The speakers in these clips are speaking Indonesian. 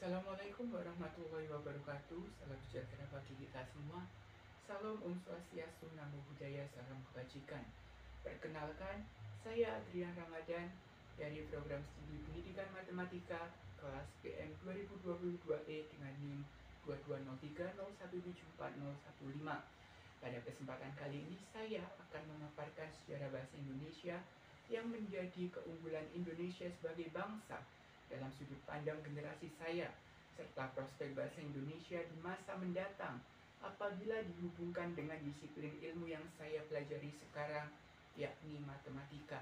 Assalamualaikum warahmatullahi wabarakatuh. Salam sejahtera bagi kita semua. Salam Om Swastiastu, Namo Buddhaya, salam kebajikan. Perkenalkan, saya Adrian Ramadan dari program studi pendidikan matematika kelas PM 2022E dengan NIM 220301740015. Pada kesempatan kali ini saya akan memaparkan sejarah bahasa Indonesia yang menjadi keunggulan Indonesia sebagai bangsa dalam sudut pandang generasi saya, serta prospek bahasa Indonesia di masa mendatang apabila dihubungkan dengan disiplin ilmu yang saya pelajari sekarang, yakni matematika.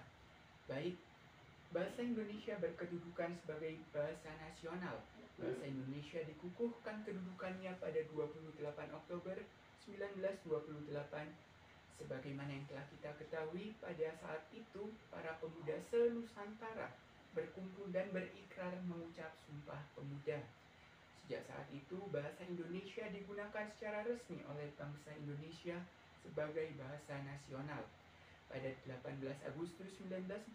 Baik, bahasa Indonesia berkedudukan sebagai bahasa nasional. Bahasa Indonesia dikukuhkan kedudukannya pada 28 Oktober 1928. Sebagaimana yang telah kita ketahui, pada saat itu para pemuda se-Nusantara berkumpul dan berikrar mengucap Sumpah Pemuda. Sejak saat itu, bahasa Indonesia digunakan secara resmi oleh bangsa Indonesia sebagai bahasa nasional. Pada 18 Agustus 1945,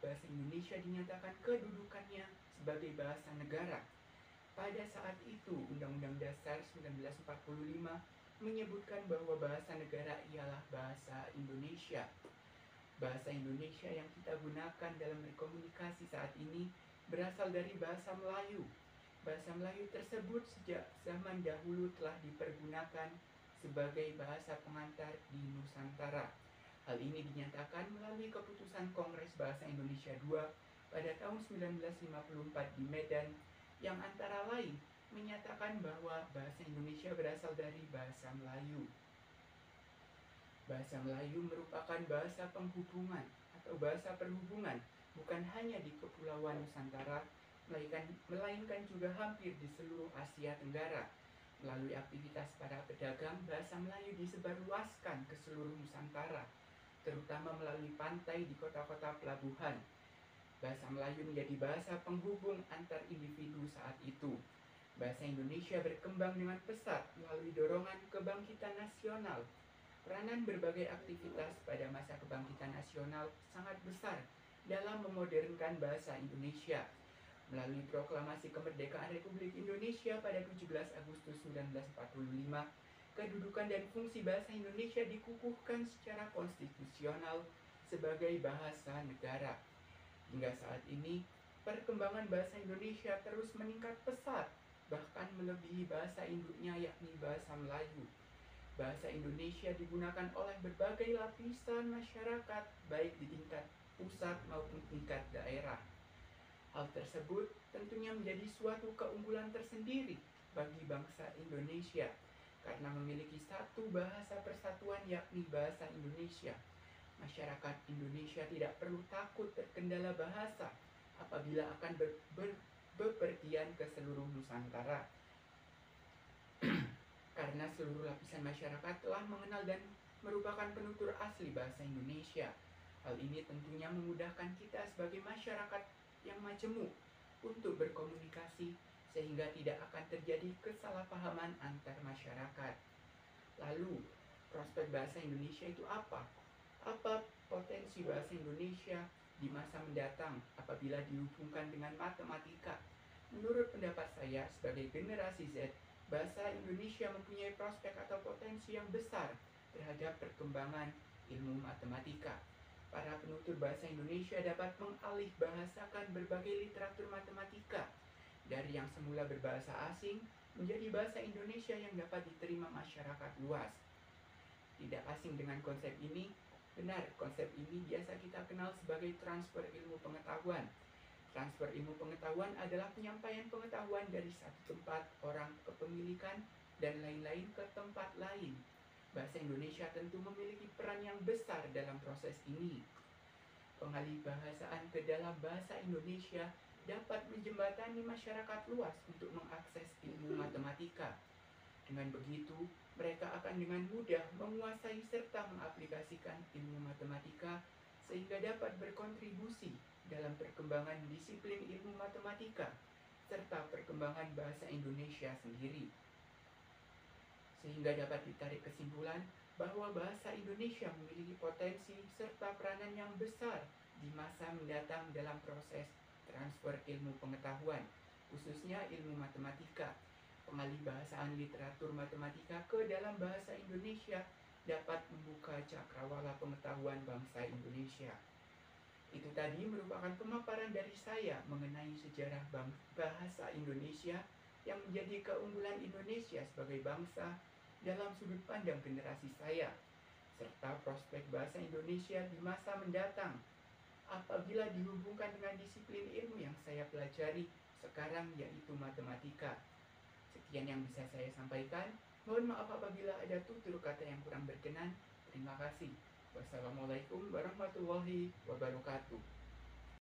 bahasa Indonesia dinyatakan kedudukannya sebagai bahasa negara. Pada saat itu, Undang-Undang Dasar 1945 menyebutkan bahwa bahasa negara ialah bahasa Indonesia. Bahasa Indonesia yang kita gunakan dalam berkomunikasi saat ini berasal dari bahasa Melayu. Bahasa Melayu tersebut sejak zaman dahulu telah dipergunakan sebagai bahasa pengantar di Nusantara. Hal ini dinyatakan melalui keputusan Kongres Bahasa Indonesia II pada tahun 1954 di Medan, yang antara lain menyatakan bahwa bahasa Indonesia berasal dari bahasa Melayu. Bahasa Melayu merupakan bahasa penghubungan atau bahasa perhubungan bukan hanya di Kepulauan Nusantara, melainkan juga hampir di seluruh Asia Tenggara. Melalui aktivitas para pedagang, bahasa Melayu disebarluaskan ke seluruh Nusantara, terutama melalui pantai di kota-kota pelabuhan. Bahasa Melayu menjadi bahasa penghubung antar individu saat itu. Bahasa Indonesia berkembang dengan pesat melalui dorongan kebangkitan nasional. Peranan berbagai aktivitas pada masa kebangkitan nasional sangat besar dalam memodernkan bahasa Indonesia. Melalui proklamasi kemerdekaan Republik Indonesia pada 17 Agustus 1945, kedudukan dan fungsi bahasa Indonesia dikukuhkan secara konstitusional sebagai bahasa negara. Hingga saat ini, perkembangan bahasa Indonesia terus meningkat pesat, bahkan melebihi bahasa induknya yakni bahasa Melayu. Bahasa Indonesia digunakan oleh berbagai lapisan masyarakat, baik di tingkat pusat maupun tingkat daerah. Hal tersebut tentunya menjadi suatu keunggulan tersendiri bagi bangsa Indonesia, karena memiliki satu bahasa persatuan yakni bahasa Indonesia. Masyarakat Indonesia tidak perlu takut terkendala bahasa apabila akan bepergian ke seluruh Nusantara. Karena seluruh lapisan masyarakat telah mengenal dan merupakan penutur asli bahasa Indonesia. Hal ini tentunya memudahkan kita sebagai masyarakat yang majemuk untuk berkomunikasi, sehingga tidak akan terjadi kesalahpahaman antar masyarakat. Lalu, prospek bahasa Indonesia itu apa? Apa potensi bahasa Indonesia di masa mendatang apabila dihubungkan dengan matematika? Menurut pendapat saya sebagai generasi Z, bahasa Indonesia mempunyai prospek atau potensi yang besar terhadap perkembangan ilmu matematika. Para penutur bahasa Indonesia dapat mengalih bahasakan berbagai literatur matematika dari yang semula berbahasa asing menjadi bahasa Indonesia yang dapat diterima masyarakat luas. Tidak asing dengan konsep ini, benar, konsep ini biasa kita kenal sebagai transfer ilmu pengetahuan. Transfer ilmu pengetahuan adalah penyampaian pengetahuan dari satu tempat, orang, kepemilikan, dan lain-lain ke tempat lain. Bahasa Indonesia tentu memiliki peran yang besar dalam proses ini. Pengalih bahasaan ke dalam bahasa Indonesia dapat menjembatani masyarakat luas untuk mengakses ilmu matematika. Dengan begitu, mereka akan dengan mudah menguasai serta mengaplikasikan ilmu matematika sehingga dapat berkontribusi dalam perkembangan disiplin ilmu matematika serta perkembangan bahasa Indonesia sendiri. Sehingga dapat ditarik kesimpulan bahwa bahasa Indonesia memiliki potensi serta peranan yang besar di masa mendatang dalam proses transfer ilmu pengetahuan, khususnya ilmu matematika. Pengalihbahasaan literatur matematika ke dalam bahasa Indonesia dapat membuka cakrawala pengetahuan bangsa Indonesia. Itu tadi merupakan pemaparan dari saya mengenai sejarah bahasa Indonesia yang menjadi keunggulan Indonesia sebagai bangsa dalam sudut pandang generasi saya, serta prospek bahasa Indonesia di masa mendatang apabila dihubungkan dengan disiplin ilmu yang saya pelajari sekarang, yaitu matematika. Sekian yang bisa saya sampaikan. Mohon maaf apabila ada tutur kata yang kurang berkenan. Terima kasih. Wassalamualaikum warahmatullahi wabarakatuh.